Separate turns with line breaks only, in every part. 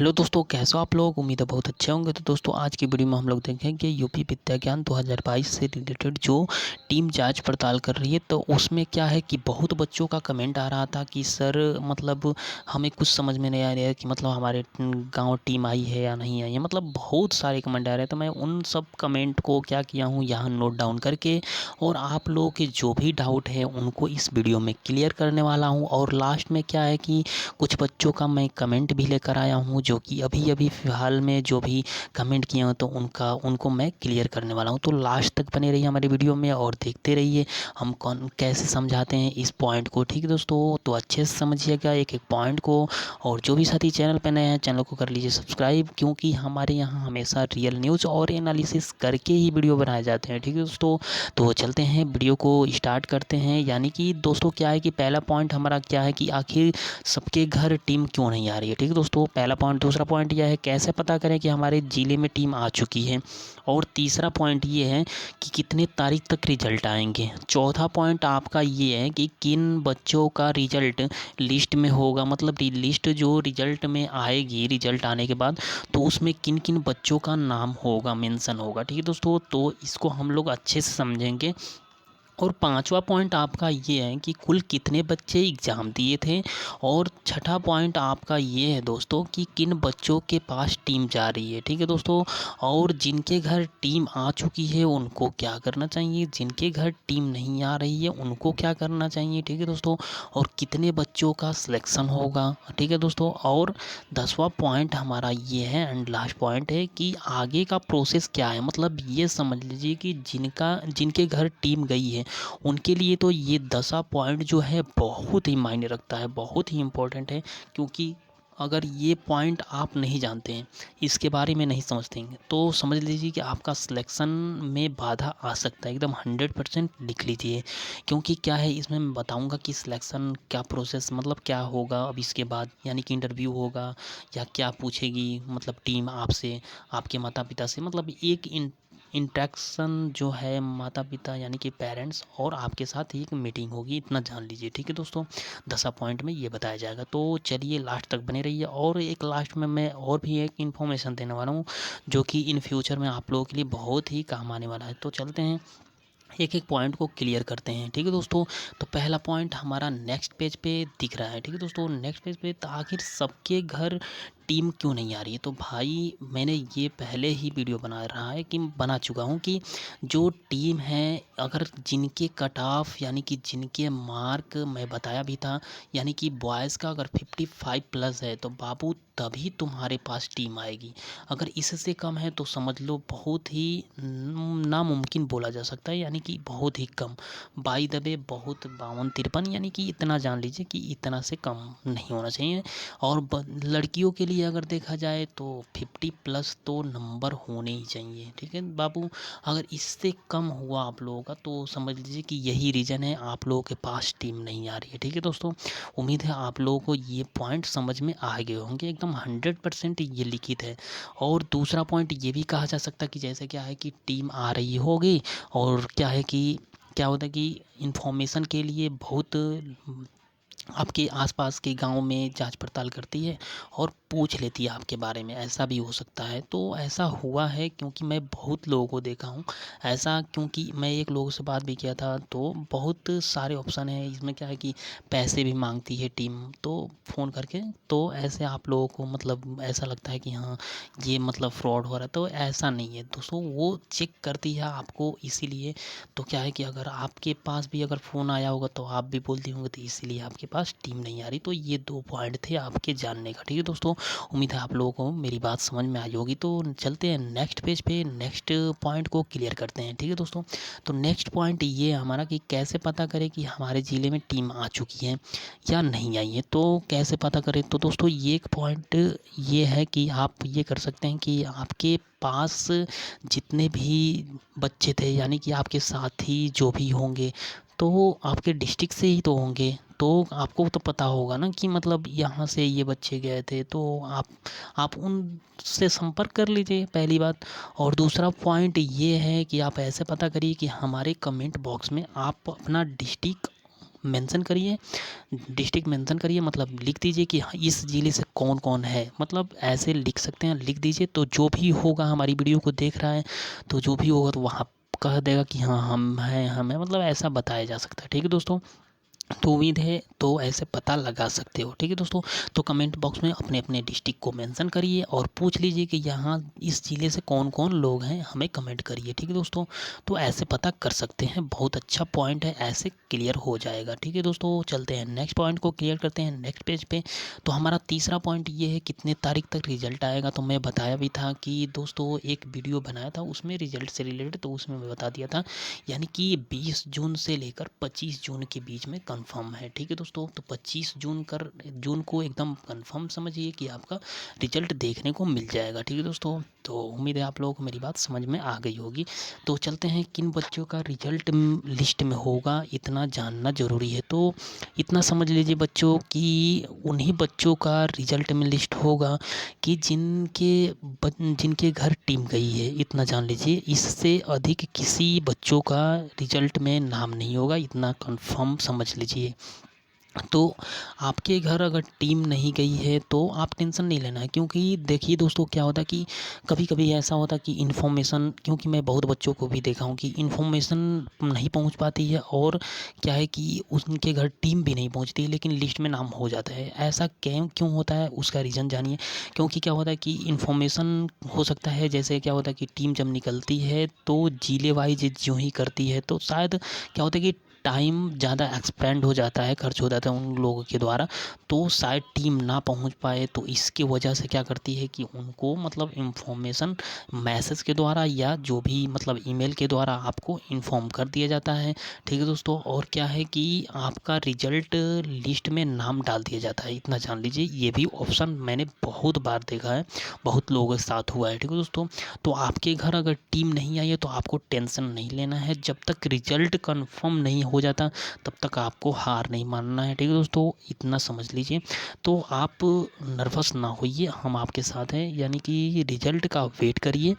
Hello दोस्तों, कैसे हो आप लोग। उम्मीद है बहुत अच्छे होंगे। तो दोस्तों आज की वीडियो में हम लोग देखेंगे यूपी विद्या ज्ञान 2022 से रिलेटेड जो टीम जांच पड़ताल कर रही है। तो उसमें क्या है कि बहुत बच्चों का कमेंट आ रहा था कि सर मतलब हमें कुछ समझ में नहीं आ रहा है कि मतलब हमारे गांव टीम आई है या नहीं आई है। मतलब बहुत सारे कमेंट आ रहे हैं। तो मैं उन सब कमेंट को क्या किया हूँ यहाँ नोट डाउन करके, और आप लोगों के जो भी डाउट है उनको इस वीडियो में क्लियर करने वाला हूँ। और लास्ट में क्या है कि कुछ बच्चों का मैं कमेंट भी लेकर आया हूँ जो कि अभी अभी फ़िलहाल में जो भी कमेंट किए हो तो उनको मैं क्लियर करने वाला हूँ। तो लास्ट तक बने रहिए हमारी वीडियो में और देखते रहिए हम कौन कैसे समझाते हैं इस पॉइंट को। ठीक है दोस्तों, तो अच्छे से समझिएगा एक एक पॉइंट को। और जो भी साथी चैनल पर नए हैं चैनल को कर लीजिए सब्सक्राइब, क्योंकि हमारे यहाँ हमेशा रियल न्यूज़ और एनालिसिस करके ही वीडियो बनाए जाते हैं। ठीक है दोस्तों, तो चलते हैं वीडियो को स्टार्ट करते हैं। यानी कि दोस्तों क्या है कि पहला पॉइंट हमारा क्या है कि आखिर सबके घर टीम क्यों नहीं आ रही है। ठीक है दोस्तों, पहला पॉइंट। दूसरा पॉइंट यह है कैसे पता करें कि हमारे ज़िले में टीम आ चुकी है। और तीसरा पॉइंट ये है कि कितने तारीख तक रिजल्ट आएंगे। चौथा पॉइंट आपका ये है कि किन बच्चों का रिजल्ट लिस्ट में होगा। मतलब लिस्ट जो रिजल्ट में आएगी, रिजल्ट आने के बाद तो उसमें किन किन बच्चों का नाम होगा, मेंशन होगा। ठीक है दोस्तों, तो इसको हम लोग अच्छे से समझेंगे। और पांचवा पॉइंट आपका ये है कि कुल कितने बच्चे एग्ज़ाम दिए थे। और छठा पॉइंट आपका ये है दोस्तों कि किन बच्चों के पास टीम जा रही है। ठीक है दोस्तों, और जिनके घर टीम आ चुकी है उनको क्या करना चाहिए, जिनके घर टीम नहीं आ रही है उनको क्या करना चाहिए। ठीक है दोस्तों, और कितने बच्चों का सिलेक्शन होगा। ठीक है दोस्तों, और 10वां पॉइंट हमारा ये है एंड लास्ट पॉइंट है कि आगे का प्रोसेस क्या है। मतलब ये समझ लीजिए कि जिनके घर टीम गई है उनके लिए तो ये 10 पॉइंट जो है बहुत ही मायने रखता है, बहुत ही इम्पोर्टेंट है। क्योंकि अगर ये पॉइंट आप नहीं जानते हैं, इसके बारे में नहीं समझते हैं, तो समझ लीजिए कि आपका सिलेक्शन में बाधा आ सकता है। एकदम 100% लिख लीजिए। क्योंकि क्या है इसमें मैं बताऊंगा कि सिलेक्शन क्या प्रोसेस मतलब क्या होगा अब इसके बाद। यानी कि इंटरव्यू होगा या क्या पूछेगी मतलब टीम आपसे, आपके माता पिता से। मतलब एक इंटरेक्शन जो है माता पिता यानी कि पेरेंट्स और आपके साथ एक मीटिंग होगी, इतना जान लीजिए। ठीक है दोस्तों, 10 पॉइंट में ये बताया जाएगा। तो चलिए लास्ट तक बने रहिए। और एक लास्ट में मैं और भी एक इन्फॉर्मेशन देने वाला हूँ जो कि इन फ्यूचर में आप लोगों के लिए बहुत ही काम आने वाला है। तो चलते हैं एक एक पॉइंट को क्लियर करते हैं। ठीक है दोस्तों, तो पहला पॉइंट हमारा नेक्स्ट पेज पे दिख रहा है। ठीक है दोस्तों, नेक्स्ट पेज पे तो आखिर सबके घर टीम क्यों नहीं आ रही है। तो भाई मैंने ये पहले ही वीडियो बना चुका हूँ कि जो टीम है अगर जिनके कट ऑफ यानी कि जिनके मार्क मैं बताया भी था, यानी कि बॉयज़ का अगर 55 प्लस है तो बाबू तभी तुम्हारे पास टीम आएगी। अगर इससे कम है तो समझ लो बहुत ही नामुमकिन बोला जा सकता है, यानी कि बहुत ही कम। बाई द वे बहुत 52-53 यानी कि इतना जान लीजिए कि इतना से कम नहीं होना चाहिए। और लड़कियों के लिए अगर देखा जाए तो 50 प्लस तो नंबर होने ही चाहिए। ठीक है बाबू, अगर इससे कम हुआ आप लोगों का तो समझ लीजिए कि यही रीज़न है आप लोगों के पास टीम नहीं आ रही है। ठीक है दोस्तों, उम्मीद है आप लोगों को ये पॉइंट समझ में आ गए होंगे। एकदम 100% ये लिखित है। और दूसरा पॉइंट ये भी कहा जा सकता है कि जैसे क्या है कि टीम आ रही होगी और क्या है कि क्या होता है कि इंफॉर्मेशन के लिए बहुत आपके आसपास के गांव में जांच पड़ताल करती है और पूछ लेती है आपके बारे में। ऐसा भी हो सकता है। तो ऐसा हुआ है क्योंकि मैं बहुत लोगों को देखा हूँ ऐसा। क्योंकि मैं एक लोगों से बात भी किया था तो बहुत सारे ऑप्शन हैं इसमें। क्या है कि पैसे भी मांगती है टीम तो फ़ोन करके, तो ऐसे आप लोगों को मतलब ऐसा लगता है कि हाँ ये मतलब फ्रॉड हो रहा है। तो ऐसा नहीं है दोस्तों, वो चेक करती है आपको इसीलिए। तो क्या है कि अगर आपके पास भी अगर फ़ोन आया होगा तो आप भी बोलती होंगे, तो इसीलिए आपके पास टीम नहीं आ रही। तो ये 2 पॉइंट थे आपके जानने का। ठीक है दोस्तों, उम्मीद है आप लोगों को मेरी बात समझ में आई होगी। तो चलते हैं नेक्स्ट पेज पे, नेक्स्ट पॉइंट को क्लियर करते हैं। ठीक है दोस्तों, तो नेक्स्ट पॉइंट ये हमारा कि कैसे पता करें कि हमारे ज़िले में टीम आ चुकी है या नहीं आई है। तो कैसे पता करें, तो दोस्तों ये एक पॉइंट ये है कि आप ये कर सकते हैं कि आपके पास जितने भी बच्चे थे यानी कि आपके साथी जो भी होंगे तो आपके डिस्ट्रिक्ट से ही तो होंगे। तो आपको तो पता होगा ना कि मतलब यहाँ से ये बच्चे गए थे। तो आप उनसे संपर्क कर लीजिए, पहली बात। और दूसरा पॉइंट ये है कि आप ऐसे पता करिए कि हमारे कमेंट बॉक्स में आप अपना डिस्ट्रिक्ट मेंशन करिए, डिस्ट्रिक्ट मेंशन करिए, मतलब लिख दीजिए कि हाँ, इस ज़िले से कौन-कौन है, मतलब ऐसे लिख सकते हैं, लिख दीजिए। तो जो भी होगा हमारी वीडियो को देख रहा है, तो जो भी होगा तो वहाँ कह देगा कि हाँ, हम हैं, मतलब ऐसा बताया जा सकता है। ठीक है दोस्तों? तो उम्मीद है तो ऐसे पता लगा सकते हो। ठीक है दोस्तों? तो कमेंट बॉक्स में अपने-अपने डिस्ट्रिक्ट को मेंशन करिए और पूछ लीजिए कि यहाँ इस ज़िले से कौन-कौन लोग हैं, हमें कमेंट करिए। ठीक है दोस्तों? तो ऐसे पता कर सकते हैं, बहुत अच्छा पॉइंट है, ऐसे क्लियर हो जाएगा। ठीक है दोस्तों? चलते हैं नेक्स्ट पॉइंट को क्लियर करते हैं नेक्स्ट पेज पे। तो हमारा तीसरा पॉइंट ये है कितने तारीख तक रिज़ल्ट आएगा। तो मैं बताया भी था कि दोस्तों एक वीडियो बनाया था उसमें रिज़ल्ट से रिलेटेड, तो उसमें मैं बता दिया था, यानी कि 20 जून से लेकर 25 जून के बीच में कंफर्म है। ठीक है दोस्तों? तो 25 जून को एकदम कंफर्म समझिए कि आपका रिजल्ट देखने को मिल जाएगा। ठीक है दोस्तों? तो उम्मीद है आप लोगों को मेरी बात समझ में आ गई होगी। तो चलते हैं किन बच्चों का रिजल्ट लिस्ट में होगा, इतना जानना ज़रूरी है। तो इतना समझ लीजिए बच्चों कि उन्हीं बच्चों का रिजल्ट में लिस्ट होगा कि जिनके घर टीम गई है, इतना जान लीजिए। इससे अधिक किसी बच्चों का रिजल्ट में नाम नहीं होगा, इतना कंफर्म समझ लीजिए। तो आपके घर अगर टीम नहीं गई है तो आप टेंशन नहीं लेना है, क्योंकि देखिए दोस्तों क्या होता है कि कभी-कभी ऐसा होता है कि इन्फॉर्मेशन, क्योंकि मैं बहुत बच्चों को भी देखा हूँ कि इन्फॉर्मेशन नहीं पहुँच पाती है, और क्या है कि उनके घर टीम भी नहीं पहुँचती है लेकिन लिस्ट में नाम हो जाता है। ऐसा क्यों होता है, उसका रीज़न जानिए। क्योंकि क्या होता है कि इन्फॉर्मेशन हो सकता है, जैसे क्या होता है कि टीम जब निकलती है तो जिले वाइज जो ही करती है, तो शायद क्या होता है कि टाइम ज़्यादा एक्सपेंड हो जाता है, खर्च हो जाता है उन लोगों के द्वारा, तो शायद टीम ना पहुंच पाए। तो इसकी वजह से क्या करती है कि उनको मतलब इन्फॉर्मेशन मैसेज के द्वारा या जो भी मतलब ईमेल के द्वारा आपको इन्फॉर्म कर दिया जाता है। ठीक है दोस्तों? और क्या है कि आपका रिजल्ट लिस्ट में नाम डाल दिया जाता है, इतना जान लीजिए। ये भी ऑप्शन मैंने बहुत बार देखा है, बहुत लोगों के साथ हुआ है। ठीक है दोस्तों? तो आपके घर अगर टीम नहीं आई है तो आपको टेंशन नहीं लेना है, जब तक रिजल्ट कन्फर्म नहीं हो जाता तब तक आपको हार नहीं मानना है। ठीक है दोस्तों? इतना समझ लीजिए। तो आप नर्वस ना होइए, हम आपके साथ हैं, यानी कि रिजल्ट का वेट करिए,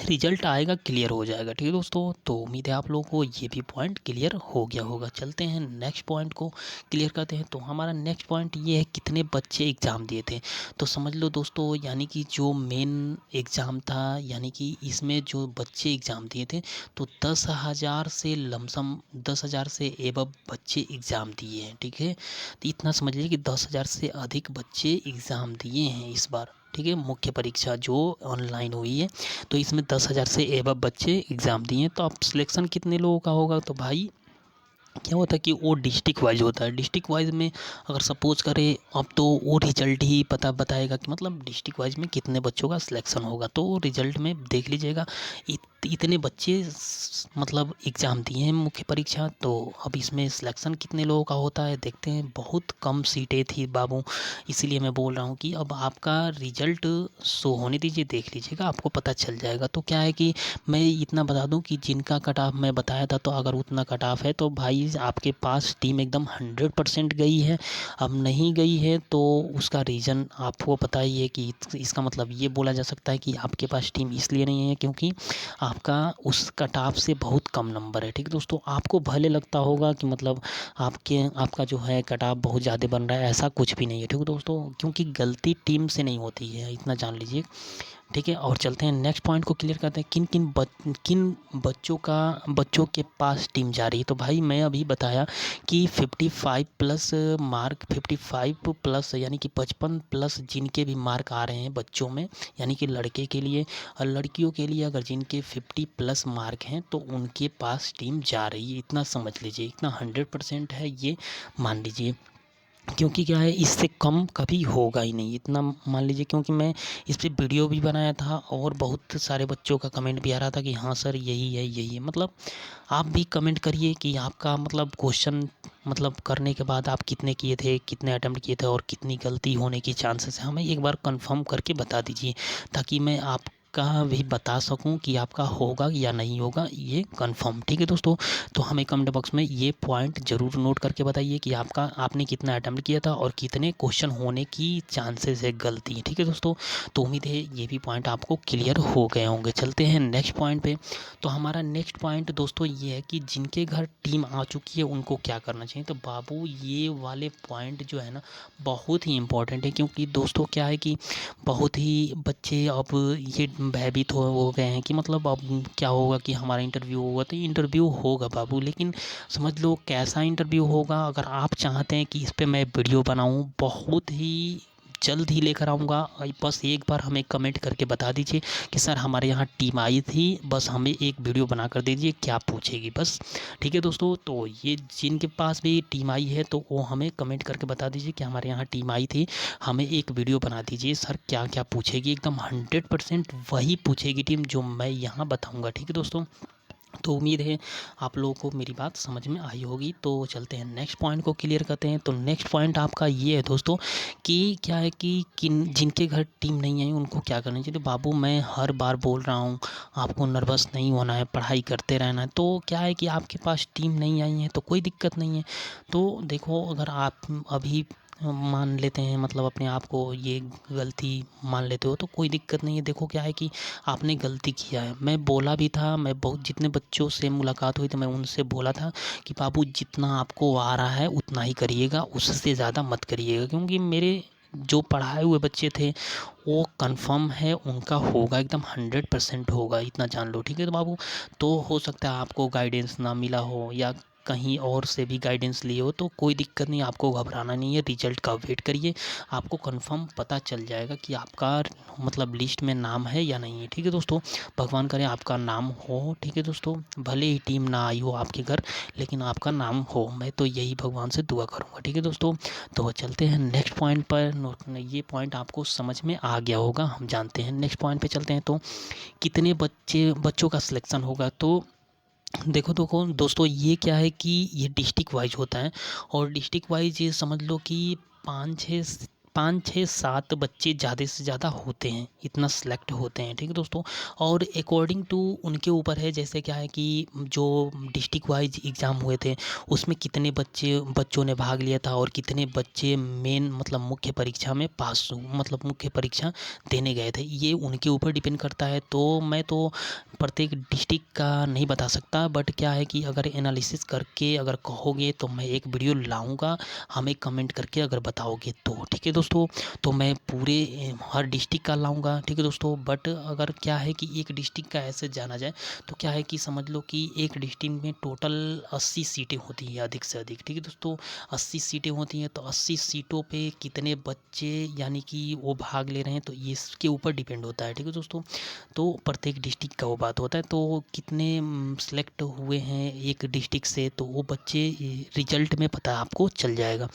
रिजल्ट आएगा, क्लियर हो जाएगा। ठीक है दोस्तों? तो उम्मीद है आप लोगों को ये भी पॉइंट क्लियर हो गया होगा। चलते हैं नेक्स्ट पॉइंट को क्लियर करते हैं। तो हमारा नेक्स्ट पॉइंट ये है कितने बच्चे एग्ज़ाम दिए थे। तो समझ लो दोस्तों, यानी कि जो मेन एग्ज़ाम था, यानी कि इसमें जो बच्चे एग्ज़ाम दिए थे, तो 10,000 से लमसम 10,000 से एबव बच्चे एग्ज़ाम दिए हैं। ठीक है? तो इतना समझ लीजिए कि 10,000 से अधिक बच्चे एग्ज़ाम दिए हैं इस बार। ठीक है? मुख्य परीक्षा जो ऑनलाइन हुई है, तो इसमें 10,000 से एबव बच्चे एग्ज़ाम दिए हैं। तो अब सिलेक्शन कितने लोगों का होगा, तो भाई क्या होता है कि वो डिस्ट्रिक्ट वाइज होता है। डिस्ट्रिक्ट वाइज में अगर सपोज करें, अब तो वो रिजल्ट ही पता बताएगा कि मतलब डिस्ट्रिक्ट वाइज में कितने बच्चों का सिलेक्शन होगा। तो रिजल्ट में देख लीजिएगा इतने बच्चे मतलब एग्ज़ाम दिए हैं मुख्य परीक्षा। तो अब इसमें सिलेक्शन कितने लोगों का होता है देखते हैं। बहुत कम सीटें थी बाबू, इसीलिए मैं बोल रहा हूँ कि अब आपका रिजल्ट शो होने दीजिए, देख लीजिएगा, आपको पता चल जाएगा। तो क्या है कि मैं इतना बता दूं कि जिनका कट ऑफ मैं बताया था, तो अगर उतना कट ऑफ है तो भाई आपके पास टीम एकदम 100% गई है। अब नहीं गई है तो उसका रीज़न आपको पता ही है कि इसका मतलब ये बोला जा सकता है कि आपके पास टीम इसलिए नहीं है क्योंकि आपका उस कट ऑफ से बहुत कम नंबर है। ठीक है दोस्तों? आपको भले लगता होगा कि मतलब आपका जो है कट ऑफ बहुत ज़्यादा बन रहा है, ऐसा कुछ भी नहीं है। ठीक है दोस्तों? क्योंकि गलती टीम से नहीं होती है, इतना जान लीजिए। ठीक है? और चलते हैं नेक्स्ट पॉइंट को क्लियर करते हैं, किन बच्चों के पास टीम जा रही है। तो भाई मैं अभी बताया कि 55 प्लस मार्क, 55 प्लस यानी कि 55 प्लस जिनके भी मार्क आ रहे हैं बच्चों में, यानी कि लड़के के लिए, और लड़कियों के लिए अगर जिनके 50 प्लस मार्क हैं तो उनके पास टीम जा रही है। इतना समझ लीजिए, इतना 100% है ये मान लीजिए। क्योंकि क्या है, इससे कम कभी होगा ही नहीं, इतना मान लीजिए। क्योंकि मैं इस पे वीडियो भी बनाया था और बहुत सारे बच्चों का कमेंट भी आ रहा था कि हाँ सर यही है यही है। मतलब आप भी कमेंट करिए कि आपका मतलब क्वेश्चन मतलब करने के बाद आप कितने किए थे, कितने अटेम्प्ट किए थे और कितनी गलती होने की चांसेस है, हमें एक बार कंफर्म करके बता दीजिए, ताकि मैं आपका भी बता सकूं कि आपका होगा या नहीं होगा ये कंफर्म। ठीक है दोस्तों, तो हमें कमेंट बॉक्स में ये पॉइंट ज़रूर नोट करके बताइए कि आपने कितना अटेम्प्ट किया था और कितने क्वेश्चन होने की चांसेस है गलती। ठीक है दोस्तों, तो उम्मीद है ये भी पॉइंट आपको क्लियर हो गए होंगे। चलते हैं नेक्स्ट पॉइंट पे। तो हमारा नेक्स्ट पॉइंट दोस्तों ये है कि जिनके घर टीम आ चुकी है उनको क्या करना चाहिए। तो बाबू ये वाले पॉइंट जो है ना बहुत ही इम्पोर्टेंट है, क्योंकि दोस्तों क्या है कि बहुत ही बच्चे अब ये भयभीत हो गए हैं कि मतलब अब क्या होगा कि हमारा इंटरव्यू होगा। तो इंटरव्यू होगा बाबू, लेकिन समझ लो कैसा इंटरव्यू होगा। अगर आप चाहते हैं कि इस पे मैं वीडियो बनाऊं, बहुत ही जल्द ही लेकर आऊँगा। बस एक बार हमें कमेंट करके बता दीजिए कि सर हमारे यहाँ टीम आई थी, बस हमें एक वीडियो बना कर दीजिए, क्या पूछेगी बस। ठीक है दोस्तों, तो ये जिनके पास भी टीम आई है तो वो हमें कमेंट करके बता दीजिए कि हमारे यहाँ टीम आई थी, हमें एक वीडियो बना दीजिए सर, क्या क्या पूछेगी। एकदम 100% वही पूछेगी टीम जो मैं यहाँ बताऊँगा। ठीक है दोस्तों, तो उम्मीद है आप लोगों को मेरी बात समझ में आई होगी। तो चलते हैं नेक्स्ट पॉइंट को क्लियर करते हैं। तो नेक्स्ट पॉइंट आपका ये है दोस्तों कि क्या है कि किन जिनके घर टीम नहीं आई उनको क्या करना चाहिए। तो बाबू मैं हर बार बोल रहा हूँ आपको नर्वस नहीं होना है, पढ़ाई करते रहना है। तो क्या है कि आपके पास टीम नहीं आई है तो कोई दिक्कत नहीं है। तो देखो अगर आप अभी मान लेते हैं, मतलब अपने आप को ये गलती मान लेते हो तो कोई दिक्कत नहीं है। देखो क्या है कि आपने गलती किया है, मैं बोला भी था, मैं बहुत जितने बच्चों से मुलाकात हुई तो मैं उनसे बोला था कि बाबू जितना आपको आ रहा है उतना ही करिएगा, उससे ज़्यादा मत करिएगा। क्योंकि मेरे जो पढ़ाए हुए बच्चे थे वो कंफर्म है उनका होगा, एकदम 100% होगा, इतना जान लो। ठीक है तो बाबू, तो हो सकता है आपको गाइडेंस ना मिला हो या कहीं और से भी गाइडेंस लिए हो, तो कोई दिक्कत नहीं, आपको घबराना नहीं है। रिजल्ट का वेट करिए, आपको कंफर्म पता चल जाएगा कि आपका मतलब लिस्ट में नाम है या नहीं है। ठीक है दोस्तों, भगवान करे आपका नाम हो। ठीक है दोस्तों, भले ही टीम ना आई हो आपके घर, लेकिन आपका नाम हो, मैं तो यही भगवान से दुआ करूँगा। ठीक है दोस्तों, तो चलते हैं नेक्स्ट पॉइंट पर। ये पॉइंट आपको समझ में आ गया होगा, हम जानते हैं। नेक्स्ट पॉइंट पे चलते हैं। तो कितने बच्चों का सिलेक्शन होगा। तो देखो दोस्तों ये क्या है कि ये डिस्ट्रिक्ट वाइज होता है, और डिस्ट्रिक्ट वाइज ये समझ लो कि पाँच छः सात बच्चे ज़्यादा से ज़्यादा होते हैं, इतना सेलेक्ट होते हैं। ठीक है दोस्तों, और अकॉर्डिंग टू उनके ऊपर है, जैसे क्या है कि जो डिस्ट्रिक्ट वाइज एग्ज़ाम हुए थे उसमें कितने बच्चों ने भाग लिया था और कितने बच्चे मेन मतलब मुख्य परीक्षा में पास मतलब मुख्य परीक्षा देने गए थे, ये उनके ऊपर डिपेंड करता है। तो मैं तो प्रत्येक डिस्ट्रिक्ट का नहीं बता सकता, बट क्या है कि अगर एनालिसिस करके अगर कहोगे तो मैं एक वीडियो लाऊंगा, हमें कमेंट करके अगर बताओगे तो। ठीक है दोस्तों, तो मैं पूरे हर डिस्ट्रिक्ट का लाऊंगा। ठीक है दोस्तों, बट अगर क्या है कि एक डिस्ट्रिक्ट का ऐसे जाना जाए तो क्या है कि समझ लो कि एक डिस्ट्रिक्ट में टोटल 80 सीटें होती हैं अधिक से अधिक। ठीक है दोस्तों, 80 सीटें होती हैं, तो 80 सीटों पे कितने बच्चे यानी कि वो भाग ले रहे हैं तो इसके ऊपर डिपेंड होता है। ठीक है दोस्तों, तो प्रत्येक डिस्ट्रिक्ट का वो बात होता है। तो कितने सेलेक्ट हुए हैं एक डिस्ट्रिक्ट से, तो वो बच्चे रिजल्ट में पता आपको चल जाएगा।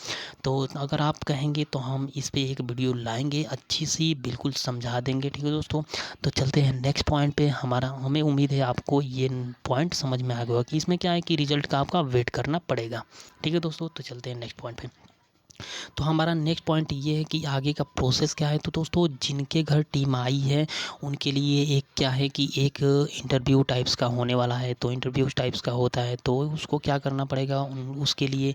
तो अगर आप कहेंगे तो हम इस पे एक वीडियो लाएंगे, अच्छी सी बिल्कुल समझा देंगे। ठीक है दोस्तों, तो चलते हैं नेक्स्ट पॉइंट पे। हमें उम्मीद है आपको ये पॉइंट समझ में आ गया होगा कि इसमें क्या है कि रिजल्ट का आपका वेट करना पड़ेगा। ठीक है दोस्तों, तो चलते हैं नेक्स्ट पॉइंट पे। तो हमारा नेक्स्ट पॉइंट ये है कि आगे का प्रोसेस क्या है। तो दोस्तों जिनके घर टीम आई है उनके लिए एक क्या है कि एक इंटरव्यू टाइप्स का होने वाला है। तो इंटरव्यू टाइप्स का होता है तो उसको क्या करना पड़ेगा, उसके लिए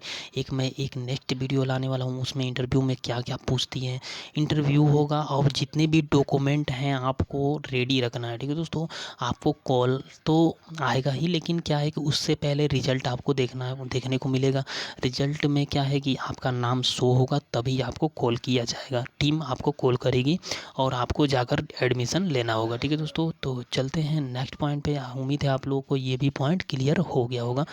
मैं एक नेक्स्ट वीडियो लाने वाला हूँ, उसमें इंटरव्यू में क्या क्या पूछती हैं। इंटरव्यू होगा और जितने भी डॉक्यूमेंट हैं आपको रेडी रखना है। ठीक है दोस्तों, आपको कॉल तो आएगा ही, लेकिन क्या है कि उससे पहले रिजल्ट आपको देखने को मिलेगा। रिजल्ट में क्या है कि आपका नाम शो होगा, तभी आपको कॉल किया जाएगा, टीम आपको कॉल करेगी और आपको जाकर एडमिशन लेना होगा। ठीक है दोस्तों, तो चलते हैं नेक्स्ट पॉइंट पे। उम्मीद है आप लोगों को ये भी पॉइंट क्लियर हो गया होगा।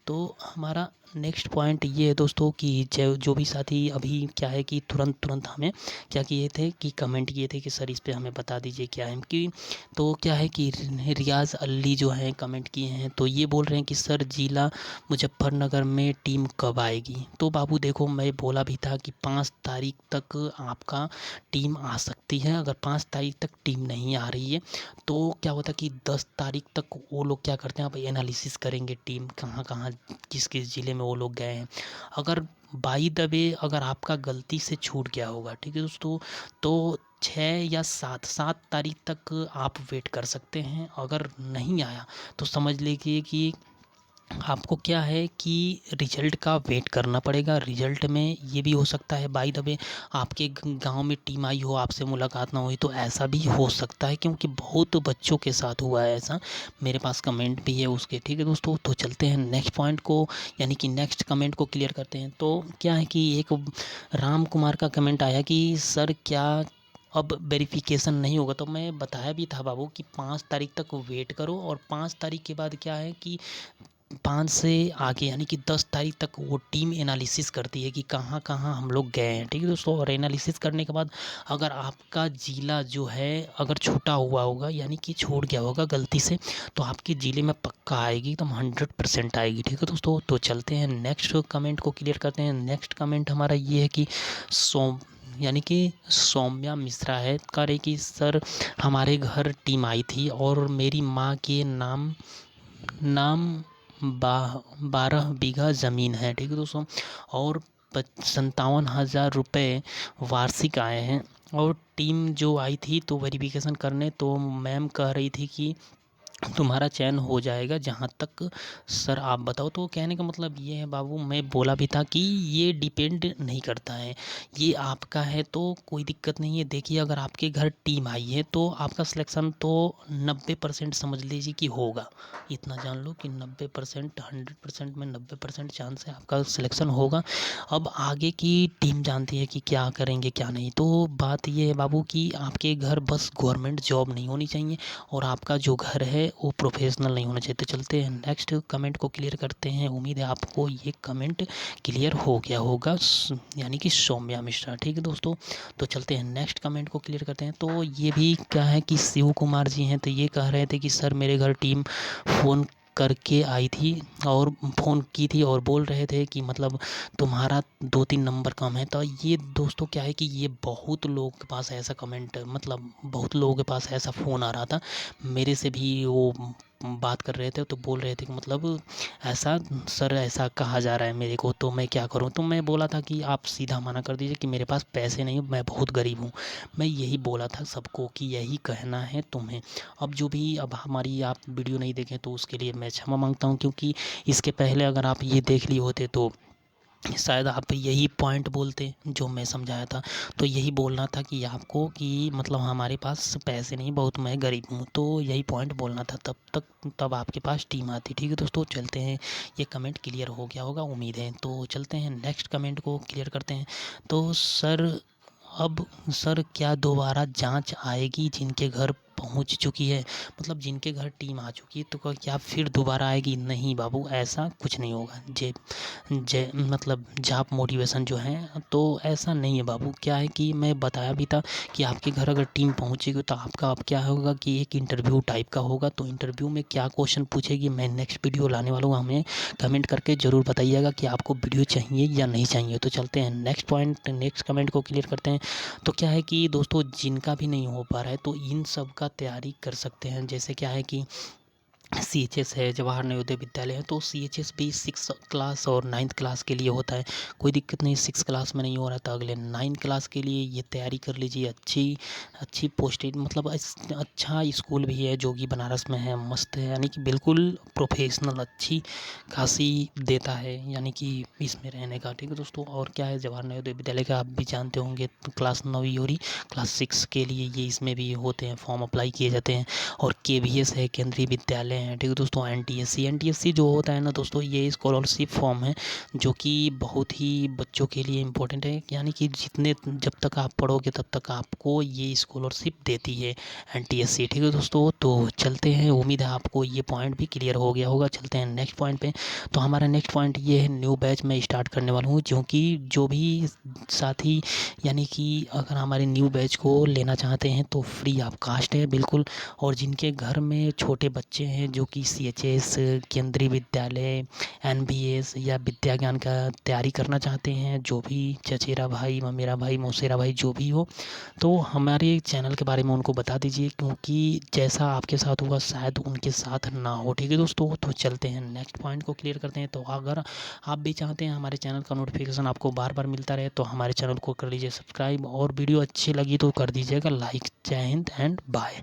तो हमारा नेक्स्ट पॉइंट ये है दोस्तों कि जो भी साथी अभी क्या है कि तुरंत हमें क्या किए थे कि कमेंट किए थे कि सर इस पे हमें बता दीजिए क्या है कि। तो क्या है कि रियाज़ अली जो हैं कमेंट किए हैं, तो ये बोल रहे हैं कि सर जिला मुजफ्फरनगर में टीम कब आएगी। तो बाबू देखो मैं बोला भी था कि 5 तारीख तक आपका टीम आ सकती है। अगर 5 तारीख तक टीम नहीं आ रही है तो क्या होता है कि 10 तारीख तक वो लोग क्या करते हैं, अब एनालिसिस करेंगे टीम कहाँ कहाँ किस किस ज़िले में वो लोग गए हैं। अगर बाई द वे अगर आपका गलती से छूट गया होगा, ठीक है दोस्तों, तो 6 या 7 तारीख तक आप वेट कर सकते हैं। अगर नहीं आया तो समझ लीजिए कि आपको क्या है कि रिजल्ट का वेट करना पड़ेगा। रिजल्ट में ये भी हो सकता है बाय द वे आपके गांव में टीम आई हो, आपसे मुलाकात ना हुई, तो ऐसा भी हो सकता है क्योंकि बहुत बच्चों के साथ हुआ है ऐसा। मेरे पास कमेंट भी है उसके। ठीक है दोस्तों, तो चलते हैं नेक्स्ट पॉइंट को, यानी कि नेक्स्ट कमेंट को क्लियर करते हैं। तो क्या है कि एक राम कुमार का कमेंट आया कि सर क्या अब वेरिफिकेशन नहीं होगा? तो मैं बताया भी था बाबू कि 5 तारीख तक वेट करो, और 5 तारीख के बाद क्या है कि 5 से आगे यानी कि 10 तारीख तक वो टीम एनालिसिस करती है कि कहाँ कहाँ हम लोग गए हैं। ठीक है दोस्तों, और एनालिसिस करने के बाद अगर आपका ज़िला जो है अगर छूटा हुआ होगा, यानी कि छूट गया होगा गलती से, तो आपके ज़िले में पक्का आएगी, एकदम 100% आएगी। ठीक है दोस्तों, तो चलते हैं नेक्स्ट कमेंट को क्लियर करते हैं। नेक्स्ट कमेंट हमारा ये है कि यानी कि सौम्या मिश्रा है, कह रही कि सर हमारे घर टीम आई थी और मेरी माँ के नाम 12 बीघा ज़मीन है। ठीक है दोस्तों, और 57,000 रुपये वार्षिक आए हैं। और टीम जो आई थी तो वेरिफिकेशन करने, तो मैम कह रही थी कि तुम्हारा चयन हो जाएगा, जहाँ तक सर आप बताओ। तो कहने का मतलब ये है बाबू, मैं बोला भी था कि ये डिपेंड नहीं करता है, ये आपका है तो कोई दिक्कत नहीं है। देखिए अगर आपके घर टीम आई है तो आपका सिलेक्शन तो 90% समझ लीजिए कि होगा। इतना जान लो कि 90%, 100% में 90% चांस है आपका सिलेक्शन होगा। अब आगे की टीम जानती है कि क्या करेंगे क्या नहीं। तो बात ये है बाबू कि आपके घर बस गवर्नमेंट जॉब नहीं होनी चाहिए, और आपका जो घर है वो प्रोफेशनल नहीं होना चाहिए। तो चलते हैं नेक्स्ट कमेंट को क्लियर करते हैं। उम्मीद है आपको ये कमेंट क्लियर हो गया होगा, यानी कि सौम्या मिश्रा। ठीक है दोस्तों, तो चलते हैं नेक्स्ट कमेंट को क्लियर करते हैं। तो ये भी क्या है कि शिव कुमार जी हैं, तो ये कह रहे थे कि सर मेरे घर टीम फ़ोन करके आई थी और फ़ोन की थी और बोल रहे थे कि मतलब तुम्हारा 2-3 नंबर कम है। तो ये दोस्तों क्या है कि ये बहुत लोगों के पास ऐसा कमेंट, मतलब बहुत लोगों के पास ऐसा फ़ोन आ रहा था। मेरे से भी वो बात कर रहे थे, तो बोल रहे थे कि मतलब ऐसा सर ऐसा कहा जा रहा है मेरे को, तो मैं क्या करूं? तो मैं बोला था कि आप सीधा मना कर दीजिए कि मेरे पास पैसे नहीं, मैं बहुत गरीब हूं। मैं यही बोला था सबको कि यही कहना है तुम्हें। अब जो भी अब हमारी आप वीडियो नहीं देखें तो उसके लिए मैं क्षमा मांगता हूं, क्योंकि इसके पहले अगर आप ये देख लिए होते तो शायद आप यही पॉइंट बोलते जो मैं समझाया था। तो यही बोलना था कि आपको कि मतलब हमारे पास पैसे नहीं, बहुत मैं गरीब हूँ, तो यही पॉइंट बोलना था। तब आपके पास टीम आती। ठीक है दोस्तों, चलते हैं, ये कमेंट क्लियर हो गया होगा उम्मीद है। तो चलते हैं नेक्स्ट कमेंट को क्लियर करते हैं। तो सर क्या दोबारा जांच आएगी जिनके घर पहुंच चुकी है, मतलब जिनके घर टीम आ चुकी है, तो क्या फिर दोबारा आएगी? नहीं बाबू, ऐसा कुछ नहीं होगा। जे जे मतलब जॉब मोटिवेशन जो है, तो ऐसा नहीं है बाबू। क्या है कि मैं बताया भी था कि आपके घर अगर टीम पहुंचेगी तो आपका अब क्या होगा कि एक इंटरव्यू टाइप का होगा। तो इंटरव्यू में क्या क्वेश्चन पूछेगी मैं नेक्स्ट वीडियो लाने वाला हूँ, हमें कमेंट करके ज़रूर बताइएगा कि आपको वीडियो चाहिए या नहीं चाहिए। तो चलते हैं नेक्स्ट पॉइंट, नेक्स्ट कमेंट को क्लियर करते हैं। तो क्या है कि दोस्तों जिनका भी नहीं हो पा रहा है तो इन सब का तैयारी कर सकते हैं। जैसे क्या है कि CHS है, जवाहर नवोदय विद्यालय है, तो CHS भी 6 क्लास और 9th क्लास के लिए होता है। कोई दिक्कत नहीं, 6 क्लास में नहीं हो रहा था, अगले 9 क्लास के लिए ये तैयारी कर लीजिए। अच्छी पोस्टेड, मतलब अच्छा स्कूल भी है जो कि बनारस में है, मस्त है, यानी कि बिल्कुल प्रोफेशनल अच्छी खासी देता है, यानी कि इसमें रहने का। ठीक है दोस्तों, और क्या है जवाहर नवोदय विद्यालय का आप भी जानते होंगे, तो क्लास 9वीं और क्लास 6 के लिए ये इसमें भी होते हैं, फॉर्म अप्लाई किए जाते हैं। और KVS है, केंद्रीय विद्यालय है। ठीक है दोस्तों, NTSC जो होता है ना दोस्तों, ये स्कॉलरशिप फॉर्म है जो कि बहुत ही बच्चों के लिए इम्पोर्टेंट है, यानी कि जब तक आप पढ़ोगे तब तक आपको ये स्कॉलरशिप देती है NTSC। ठीक है दोस्तों, तो चलते हैं, उम्मीद है आपको ये पॉइंट भी क्लियर हो गया होगा। चलते हैं नेक्स्ट पॉइंट पे। तो हमारा नेक्स्ट पॉइंट ये है, न्यू बैच में स्टार्ट करने वाला हूँ, क्योंकि जो भी साथी यानी कि अगर हमारे न्यू बैच को लेना चाहते हैं तो फ्री ऑफ कास्ट है बिल्कुल। और जिनके घर में छोटे बच्चे हैं जो कि CHS, केंद्रीय विद्यालय, NBS या विद्या ज्ञान का तैयारी करना चाहते हैं, जो भी चचेरा भाई, ममेरा भाई, मौसेरा भाई जो भी हो, तो हमारे चैनल के बारे में उनको बता दीजिए, क्योंकि जैसा आपके साथ हुआ शायद उनके साथ ना हो। ठीक है दोस्तों, तो चलते हैं नेक्स्ट पॉइंट को क्लियर करते हैं। तो अगर आप भी चाहते हैं हमारे चैनल का नोटिफिकेशन आपको बार बार मिलता रहे, तो हमारे चैनल को कर लीजिए सब्सक्राइब, और वीडियो अच्छी लगी तो कर दीजिएगा लाइक। जय हिंद एंड बाय।